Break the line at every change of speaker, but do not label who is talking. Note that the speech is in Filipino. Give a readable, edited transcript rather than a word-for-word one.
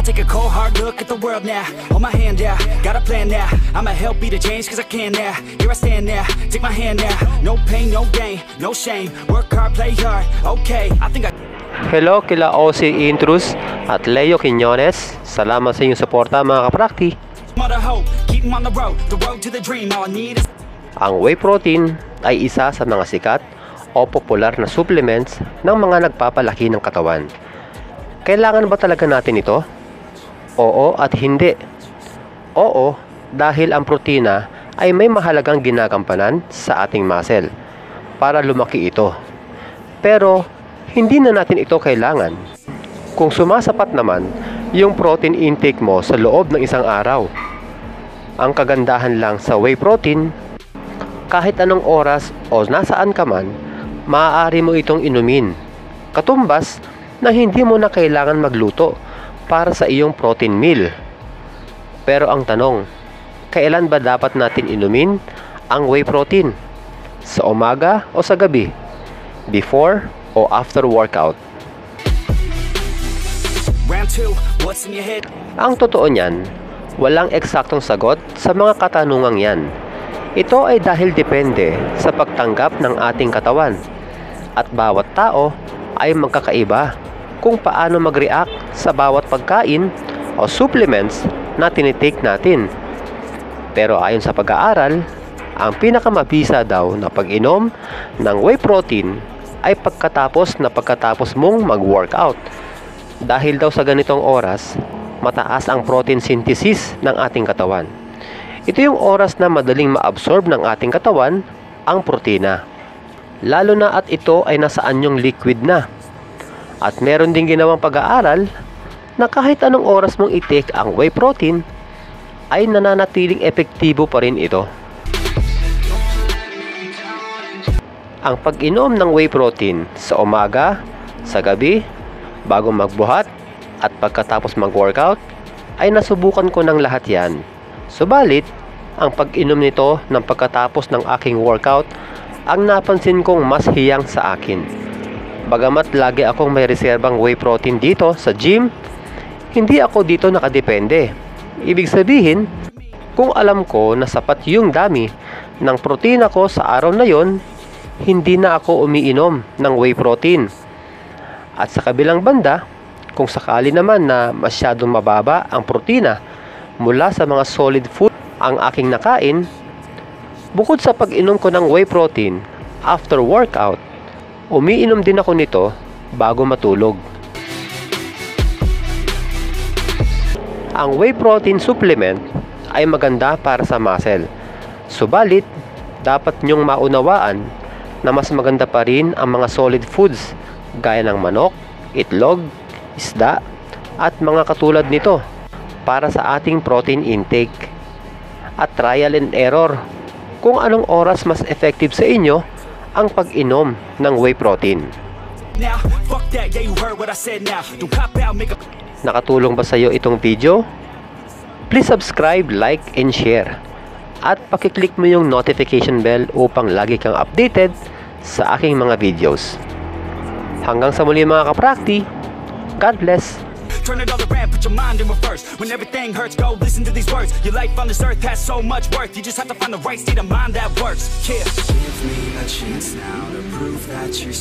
take a cold hard look at the world now. Hold my hand out, got a plan now. I'ma help be the change cause I can now. Here I stand now, take my hand now. No pain, no gain, no shame. Work hard, play hard, okay. I think I...
Hello kila OC Intrus at Leo Quiñones. Salamat sa inyong suporta mga kaprakti. Ang whey protein ay isa sa mga sikat o popular na supplements ng mga nagpapalaki ng katawan. Kailangan ba talaga natin ito? Oo at hindi. Oo, dahil ang protina ay may mahalagang ginagampanan sa ating muscle para lumaki ito. Pero hindi na natin ito kailangan kung sumasapat naman yung protein intake mo sa loob ng isang araw. Ang kagandahan lang sa whey protein, kahit anong oras o nasaan ka man, maaari mo itong inumin. Katumbas na hindi mo na kailangan magluto para sa iyong protein meal. Pero ang tanong, kailan ba dapat natin inumin ang whey protein? Sa umaga o sa gabi? Before o after workout? Ang totoo niyan, walang eksaktong sagot sa mga katanungang yan. Ito ay dahil depende sa pagtanggap ng ating katawan. At bawat tao ay magkakaiba kung paano mag-react sa bawat pagkain o supplements na tinitake natin. Pero ayon sa pag-aaral, ang pinakamabisa daw na pag-inom ng whey protein ay pagkatapos mong mag-workout. Dahil daw sa ganitong oras, mataas ang protein synthesis ng ating katawan. Ito yung oras na madaling ma-absorb ng ating katawan ang protina. Lalo na at ito ay nasa anyong liquid na. At meron din ginawang pag-aaral na kahit anong oras mong i-take ang whey protein, ay nananatiling epektibo pa rin ito. Ang pag-inom ng whey protein sa umaga, sa gabi, bago magbuhat, at pagkatapos mag-workout, ay nasubukan ko ng lahat yan. Subalit, ang pag-inom nito ng pagkatapos ng aking workout, ang napansin kong mas hiyang sa akin. Bagamat lagi akong may reserbang whey protein dito sa gym, hindi ako dito nakadepende. Ibig sabihin, kung alam ko na sapat yung dami ng protina ko sa araw na yon, hindi na ako umiinom ng whey protein. At sa kabilang banda, kung sakali naman na masyadong mababa ang protina mula sa mga solid food ang aking nakain, bukod sa pag-inom ko ng whey protein after workout, umiinom din ako nito bago matulog. Ang whey protein supplement ay maganda para sa muscle. Subalit, dapat nyong maunawaan na mas maganda pa rin ang mga solid foods gaya ng manok, itlog, isda, at mga katulad nito para sa ating protein intake. At trial and error kung anong oras mas effective sa inyo ang pag-inom ng whey protein. Nakatulong ba sa iyo itong video? Please subscribe, like, and share. At pakiclick mo yung notification bell upang lagi kang updated sa aking mga videos. Hanggang sa muli mga kaprakti, God bless!
Turn it all around, put your mind in reverse. When everything hurts, go listen to these words. Your life on this earth has so much worth. You just have to find the right state of mind that works. Yeah. Give me a chance now to prove that you're